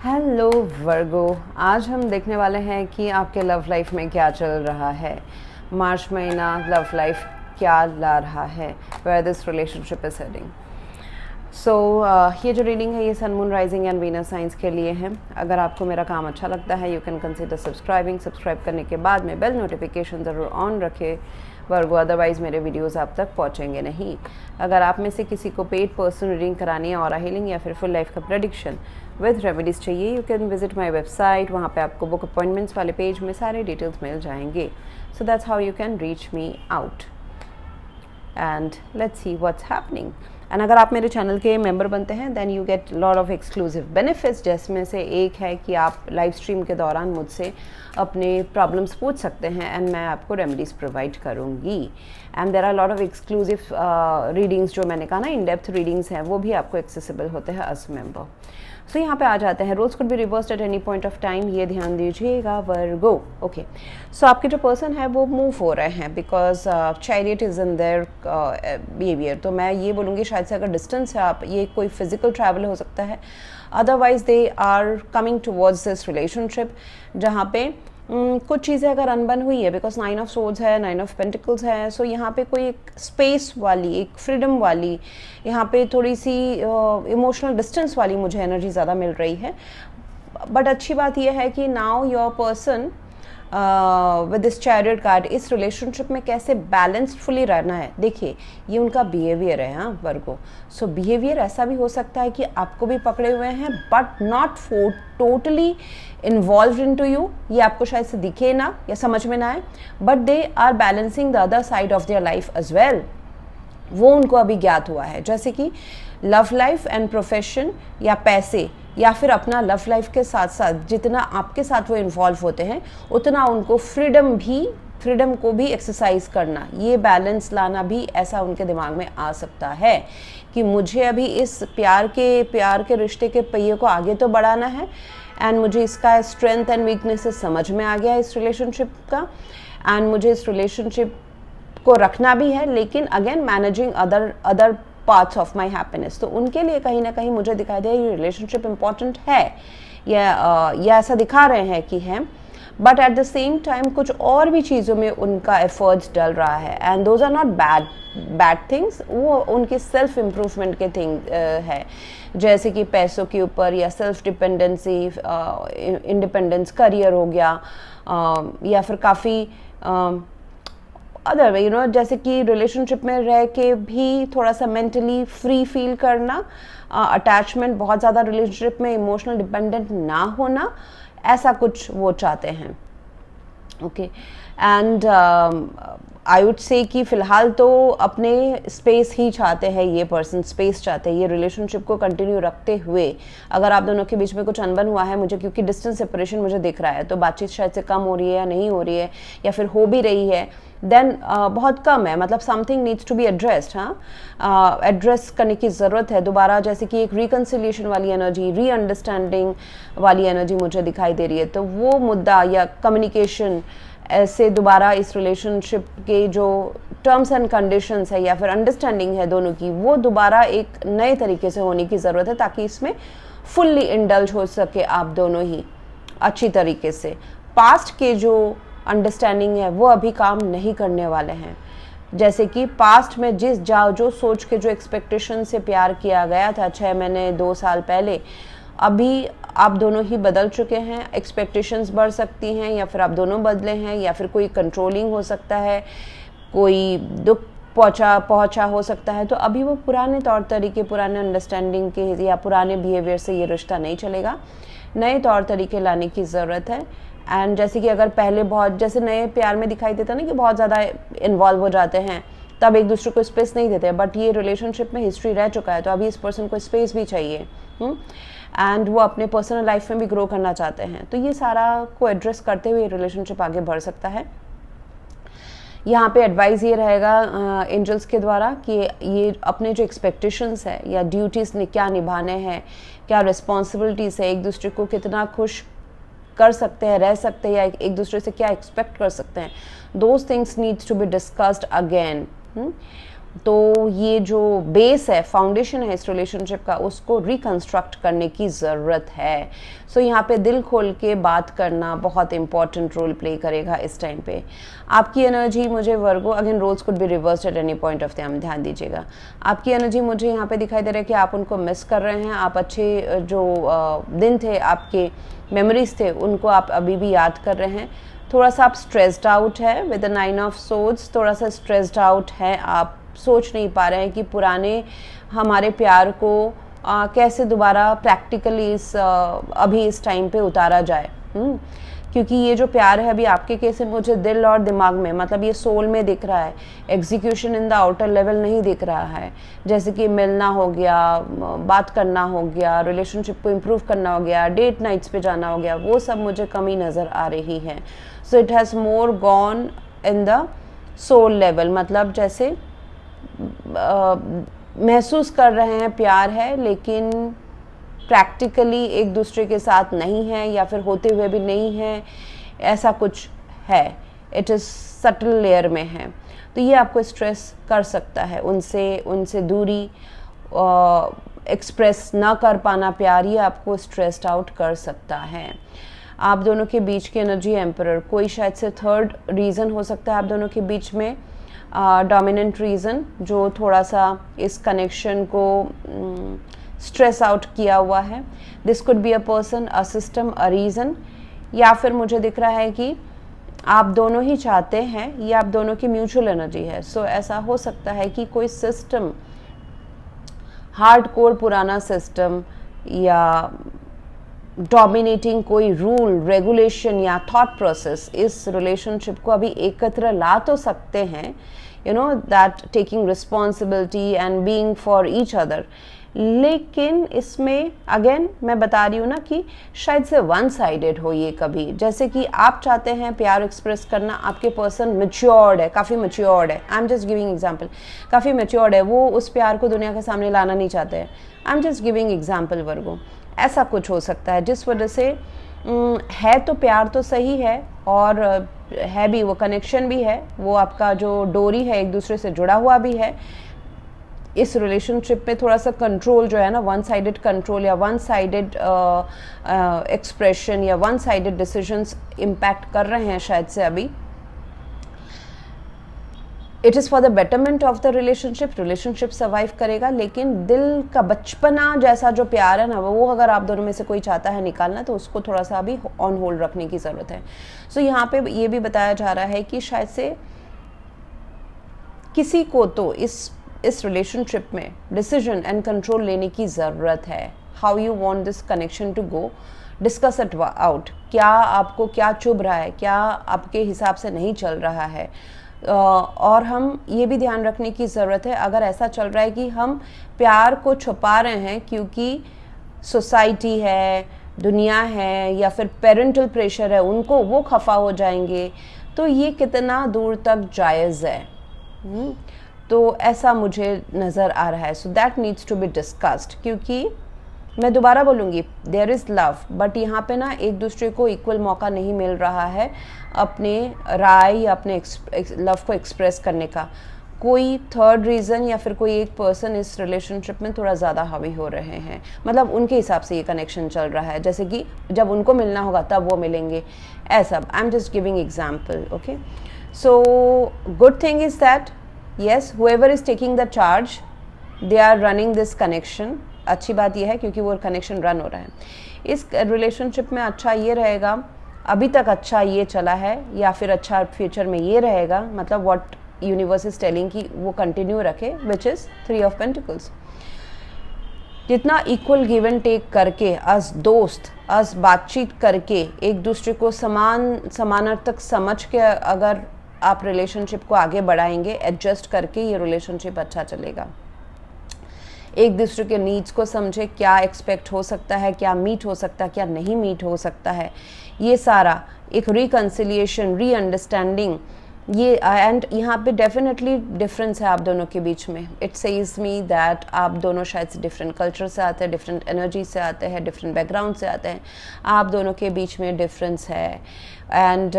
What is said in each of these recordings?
Hello वर्गो, आज हम देखने वाले हैं कि आपके लव लाइफ में क्या चल रहा है। मार्च महीना लव लाइफ क्या ला रहा है, where this relationship is heading. So ये जो रीडिंग है ये sun moon rising and Venus signs के लिए है। अगर आपको मेरा काम अच्छा लगता है यू कैन कंसिडर सब्सक्राइब करने के बाद में बेल नोटिफिकेशन ज़रूर ऑन रखें वर्गो, अदरवाइज़ मेरे वीडियोस आप तक पहुंचेंगे नहीं। अगर आप में से किसी को पेड पर्सनल रीडिंग करानी है और हीलिंग या फिर फुल लाइफ का प्रेडिक्शन विद रेमेडीज़ चाहिए, you can visit my website. वहाँ पे आपको बुक अपॉइंटमेंट्स वाले पेज में सारे डिटेल्स मिल जाएंगे। So that's how you can reach me out and let's see what's happening. And अगर आप मेरे चैनल के मेंबर बनते हैं then you get lot of exclusive benefits, जिसमें से एक है कि आप लाइव स्ट्रीम के दौरान मुझसे अपने प्रॉब्लम्स पूछ सकते हैं एंड मैं आपको रेमेडीज़ प्रोवाइड करूँगी। And there are lot of exclusive readings, जो मैंने कहा ना इन डेप्थ रीडिंग्स हैं, वो भी आपको एक्सेसिबल होते हैं एज मेंबर। सो यहाँ पे आ जाते हैं, roles could be reversed at any point of time, ये ध्यान दीजिएगा वर्गो। ओके, सो आपके जो पर्सन है वो मूव हो रहे हैं because chariot is in their behaviour. तो मैं ये बोलूँगी शायद से अगर डिस्टेंस है आप, ये कोई फिजिकल ट्रैवल हो सकता है, otherwise they are coming towards this relationship, जहाँ पे कुछ चीज़ें अगर अनबन हुई है बिकॉज 9 ऑफ सोर्ड्स है, 9 ऑफ पेंटिकल्स है। सो यहाँ पे कोई एक स्पेस वाली, एक फ्रीडम वाली, यहाँ पे थोड़ी सी इमोशनल डिस्टेंस वाली मुझे एनर्जी ज़्यादा मिल रही है। बट अच्छी बात यह है कि now your person with this chariot card इस रिलेशनशिप में कैसे बैलेंसफुली रहना है। देखिए ये उनका बिहेवियर है हाँ वर्गो। सो बिहेवियर ऐसा भी हो सकता है कि आपको भी पकड़े हुए हैं but not for totally involve in to you, ये आपको शायद से दिखे ना या समझ में ना आए, but they are balancing the other side of their life as well. वो उनको अभी ज्ञात हुआ है, जैसे कि लव लाइफ एंड प्रोफेशन या पैसे या फिर अपना लव लाइफ के साथ साथ जितना आपके साथ वो इन्वॉल्व होते हैं उतना उनको फ्रीडम को भी एक्सरसाइज करना, ये बैलेंस लाना भी ऐसा उनके दिमाग में आ सकता है कि मुझे अभी इस प्यार के रिश्ते के पहिए को आगे तो बढ़ाना है एंड मुझे इसका स्ट्रेंथ एंड वीकनेसेस समझ में आ गया है इस रिलेशनशिप का, एंड मुझे इस रिलेशनशिप को रखना भी है, लेकिन again managing other parts of my happiness. तो उनके लिए कहीं ना कहीं मुझे दिखाई दिया ये रिलेशनशिप इम्पॉर्टेंट है या ऐसा दिखा रहे हैं कि है, but at the same time कुछ और भी चीज़ों में उनका एफर्ट्स डल रहा है and those are not bad things, वो उनके सेल्फ इम्प्रूवमेंट के थिंग है, जैसे कि पैसों के ऊपर या सेल्फ डिपेंडेंसी, इंडिपेंडेंस, करियर हो गया या फिर काफ़ी अदर वे जैसे कि रिलेशनशिप में रह के भी थोड़ा सा मेंटली फ्री फील करना, अटैचमेंट बहुत ज़्यादा रिलेशनशिप में, इमोशनल डिपेंडेंट ना होना, ऐसा कुछ वो चाहते हैं। Okay and I would say कि फ़िलहाल तो अपने स्पेस ही चाहते हैं, ये पर्सन स्पेस चाहते हैं ये रिलेशनशिप को कंटिन्यू रखते हुए। अगर आप दोनों के बीच में कुछ अनबन हुआ है मुझे, क्योंकि डिस्टेंस सेपरेशन मुझे दिख रहा है, तो बातचीत शायद से कम हो रही है या नहीं हो रही है या फिर हो भी रही है देन बहुत कम है, मतलब something needs to be addressed. हाँ एड्रेस करने की ज़रूरत है दोबारा, जैसे कि एक रिकन्सिलिएशन वाली एनर्जी, रीअंडरस्टैंडिंग वाली एनर्जी मुझे दिखाई दे रही है। तो वो मुद्दा या कम्युनिकेशन ऐसे दोबारा इस रिलेशनशिप के जो टर्म्स एंड कंडीशंस है या फिर अंडरस्टैंडिंग है दोनों की, वो दोबारा एक नए तरीके से होने की ज़रूरत है ताकि इसमें फुल्ली इंडल्ज हो सके आप दोनों ही अच्छी तरीके से। पास्ट के जो अंडरस्टैंडिंग है वो अभी काम नहीं करने वाले हैं, जैसे कि पास्ट में जो सोच के जो एक्सपेक्टेशन से प्यार किया गया था 6 महीने 2 साल पहले, अभी आप दोनों ही बदल चुके हैं, एक्सपेक्टेशंस बढ़ सकती हैं या फिर आप दोनों बदले हैं या फिर कोई कंट्रोलिंग हो सकता है, कोई दुख पहुंचा हो सकता है। तो अभी वो पुराने तौर तरीके, पुराने अंडरस्टैंडिंग के या पुराने बिहेवियर से ये रिश्ता नहीं चलेगा, नए तौर तरीके लाने की ज़रूरत है। एंड जैसे कि अगर पहले बहुत, जैसे नए प्यार में दिखाई देता ना कि बहुत ज़्यादा इन्वॉल्व हो जाते हैं तब एक दूसरे को स्पेस नहीं देते, बट ये रिलेशनशिप में हिस्ट्री रह चुका है तो अभी इस पर्सन को स्पेस भी चाहिए एंड वो अपने पर्सनल लाइफ में भी ग्रो करना चाहते हैं। तो ये सारा को एड्रेस करते हुए रिलेशनशिप आगे बढ़ सकता है। यहाँ पे एडवाइस ये रहेगा एंजल्स के द्वारा कि ये अपने जो एक्सपेक्टेशंस है या ड्यूटीज़ क्या निभाने हैं, क्या रिस्पॉन्सिबिलिटीज़ है, एक दूसरे को कितना खुश कर सकते हैं, रह सकते हैं या एक दूसरे से क्या एक्सपेक्ट कर सकते हैं, those things needs to be discussed again. तो ये जो बेस है, फाउंडेशन है इस रिलेशनशिप का, उसको रिकंस्ट्रक्ट करने की ज़रूरत है। सो यहाँ पे दिल खोल के बात करना बहुत इंपॉर्टेंट रोल प्ले करेगा इस टाइम पे। आपकी एनर्जी मुझे Virgo, again roles could be reversed at any point of time, ध्यान दीजिएगा। आपकी एनर्जी मुझे यहाँ पे दिखाई दे रहा है कि आप उनको मिस कर रहे हैं। आप अच्छे जो दिन थे, आपके मेमोरीज थे, उनको आप अभी भी याद कर रहे हैं। थोड़ा सा आप स्ट्रेस्ड आउट है विद द 9 ऑफ सोर्ड्स, थोड़ा सा स्ट्रेस्ड आउट है। आप सोच नहीं पा रहे हैं कि पुराने हमारे प्यार को कैसे दोबारा प्रैक्टिकली अभी इस टाइम पे उतारा जाए। क्योंकि ये जो प्यार है अभी आपके केस में मुझे दिल और दिमाग में, मतलब ये सोल में दिख रहा है, execution in the outer level नहीं दिख रहा है। जैसे कि मिलना हो गया, बात करना हो गया, रिलेशनशिप को इम्प्रूव करना हो गया, डेट नाइट्स पे जाना हो गया, वो सब मुझे कमी नज़र आ रही है। So it has more gone in the soul level, मतलब जैसे महसूस कर रहे हैं प्यार है, लेकिन प्रैक्टिकली एक दूसरे के साथ नहीं है, या फिर होते हुए भी नहीं है, ऐसा कुछ है। इट इज़ सटल लेयर में है। तो ये आपको स्ट्रेस कर सकता है, उनसे दूरी, एक्सप्रेस ना कर पाना प्यार, ये आपको स्ट्रेस्ड आउट कर सकता है। आप दोनों के बीच की एनर्जी एम्परर, कोई शायद से थर्ड रीज़न हो सकता है आप दोनों के बीच में, डोमिनेंट रीज़न जो थोड़ा सा इस कनेक्शन को स्ट्रेस आउट किया हुआ है। This could be a person, a system, a reason, या फिर मुझे दिख रहा है कि आप दोनों ही चाहते हैं, ये आप दोनों की म्यूचुअल एनर्जी है। सो ऐसा हो सकता है कि कोई सिस्टम, हार्डकोर पुराना सिस्टम या डोमिनेटिंग कोई रूल, रेगुलेशन या थॉट प्रोसेस इस रिलेशनशिप को अभी एकत्र ला तो सकते हैं, you know that taking responsibility and being for each other. लेकिन इसमें अगेन मैं बता रही हूँ ना कि शायद से वन साइडेड हो ये कभी, जैसे कि आप चाहते हैं प्यार एक्सप्रेस करना, आपके पर्सन मैच्योर्ड है, काफ़ी मैच्योर्ड है, आई एम जस्ट गिविंग एग्जांपल, काफ़ी मैच्योर्ड है, वो उस प्यार को दुनिया के सामने लाना नहीं चाहते हैं। I am just giving example Virgo, ऐसा कुछ हो सकता है जिस वजह से है तो प्यार तो सही है, और है भी, वो कनेक्शन भी है, वो आपका जो डोरी है एक दूसरे से जुड़ा हुआ भी है। इस रिलेशनशिप में थोड़ा सा कंट्रोल जो है ना, वन साइडेड कंट्रोल या वन साइडेड एक्सप्रेशन या वन साइडेड डिसीजंस इम्पैक्ट कर रहे हैं शायद से अभी। It is for the betterment of the relationship survive करेगा, लेकिन दिल का बचपना जैसा जो प्यार है ना, वो अगर आप दोनों में से कोई चाहता है निकालना, तो उसको थोड़ा सा अभी ऑन होल्ड रखने की ज़रूरत है। सो यहाँ पे ये भी बताया जा रहा है कि शायद से किसी को तो इस रिलेशनशिप में डिसीजन एंड कंट्रोल लेने की ज़रूरत है। How you want this connection to go, discuss it out. क्या आपको क्या चुभ रहा है, क्या आपके हिसाब से नहीं चल रहा है। और हम ये भी ध्यान रखने की ज़रूरत है, अगर ऐसा चल रहा है कि हम प्यार को छुपा रहे हैं क्योंकि सोसाइटी है, दुनिया है, या फिर पेरेंटल प्रेशर है, उनको वो खफा हो जाएंगे, तो ये कितना दूर तक जायज़ है। तो ऐसा मुझे नज़र आ रहा है। So that needs to be discussed, क्योंकि मैं दोबारा बोलूँगी, देयर इज़ लव, बट यहाँ पे ना एक दूसरे को इक्वल मौका नहीं मिल रहा है अपने राय या अपने लव को एक्सप्रेस करने का। कोई थर्ड रीज़न या फिर कोई एक पर्सन इस रिलेशनशिप में थोड़ा ज़्यादा हावी हो रहे हैं, मतलब उनके हिसाब से ये कनेक्शन चल रहा है, जैसे कि जब उनको मिलना होगा तब वो मिलेंगे, ऐसा। आई am just giving example, okay. So good thing is that yes, whoever is taking the charge, they are running this connection। अच्छी बात यह है क्योंकि वो कनेक्शन रन हो रहा है इस रिलेशनशिप में। अच्छा ये रहेगा, अभी तक अच्छा ये चला है, या फिर अच्छा फ्यूचर में ये रहेगा, मतलब व्हाट यूनिवर्स इज टेलिंग कि वो कंटिन्यू रखे, विच इज़ 3 ऑफ पेंटिकल्स। जितना इक्वल गिव एंड टेक करके, अस दोस्त, अस बातचीत करके, एक दूसरे को समानार्थक समझ के अगर आप रिलेशनशिप को आगे बढ़ाएंगे, एडजस्ट करके, ये रिलेशनशिप अच्छा चलेगा। एक दूसरे के नीड्स को समझे, क्या एक्सपेक्ट हो सकता है, क्या मीट हो सकता है, क्या नहीं मीट हो सकता है, ये सारा एक रिकन्सिलिएशन, री अंडरस्टैंडिंग, ये एंड यहाँ पे डेफिनेटली डिफरेंस है आप दोनों के बीच में। इट सेज मी दैट आप दोनों शायद से डिफरेंट कल्चर से आते हैं, डिफरेंट एनर्जी से आते हैं, डिफरेंट बैकग्राउंड से आते हैं, आप दोनों के बीच में डिफरेंस है। एंड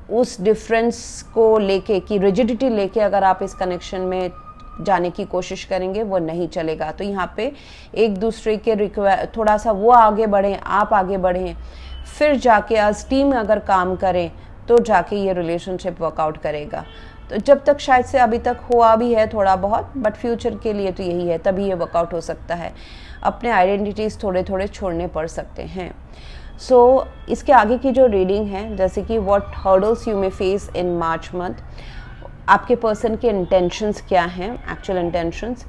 उस डिफरेंस को लेके कि रिजिडिटी लेके अगर आप इस कनेक्शन में जाने की कोशिश करेंगे वो नहीं चलेगा। तो यहाँ पे एक दूसरे के थोड़ा सा वो आगे बढ़ें, आप आगे बढ़ें, फिर जाके एज टीम अगर काम करें तो जाके ये रिलेशनशिप वर्कआउट करेगा। तो जब तक शायद से अभी तक हुआ भी है थोड़ा बहुत, बट फ्यूचर के लिए तो यही है, तभी ये वर्कआउट हो सकता है। अपने आइडेंटिटीज़ थोड़े थोड़े छोड़ने पड़ सकते हैं। सो इसके आगे की जो रीडिंग है, जैसे कि what hurdles you may face in March month, आपके पर्सन के इंटेंशंस क्या हैं, एक्चुअल इंटेंशंस,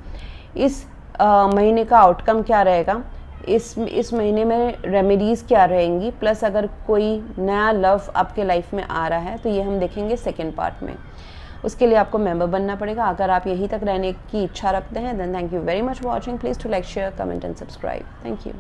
इस महीने का आउटकम क्या रहेगा, इस महीने में रेमेडीज़ क्या रहेंगी, प्लस अगर कोई नया लव आपके लाइफ में आ रहा है तो ये हम देखेंगे सेकेंड पार्ट में। उसके लिए आपको मेंबर बनना पड़ेगा। अगर आप यहीं तक रहने की इच्छा रखते हैं then thank you very much for watching. Please to like, share, comment and subscribe. Thank you.